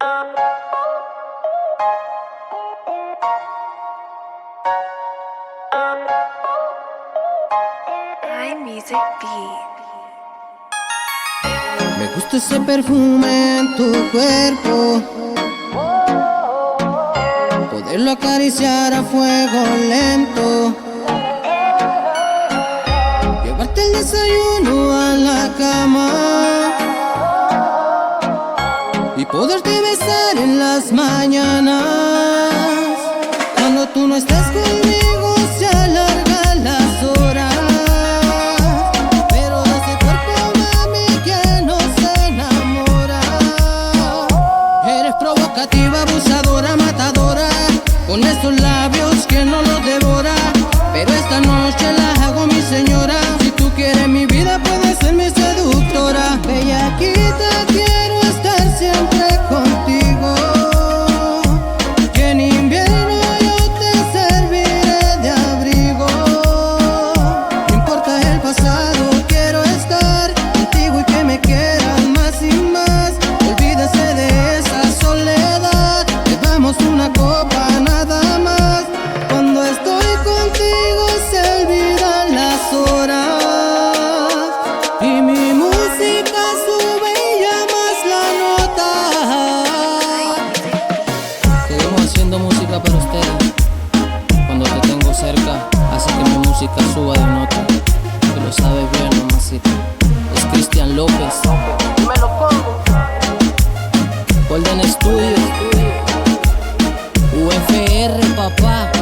iMusic Beat. Me gusta ese perfume en tu cuerpo, poderlo acariciar a fuego lento, llevarte el desayuno a la cama y poderte besar en las mañanas. Cuando tú no estás conmigo se alargan las horas, pero de ese cuerpo, mami, que no se enamora. Eres provocativa, abusadora, matadora, con esos labios que no los devora. Pero esta noche la hago mi señora. Si tú quieres mi vida, puedes ser mi seductora. Bellaquita, quiero estar siempre contigo, que en invierno yo te serviré de abrigo. No importa el pasado, quiero estar contigo y que me quieras más y más. Olvídese de esa soledad, bebamos una copa nada más. Cuando estoy contigo se olvidan las horas y mi música sube y ya más la nota. Seguimos haciendo música para ustedes. Cuando te tengo cerca, hace que mi música suba de nota. Tú lo sabes bien, mamacita. Es Cristian López. Me lo pongo. Golden Studio. UFR, papá.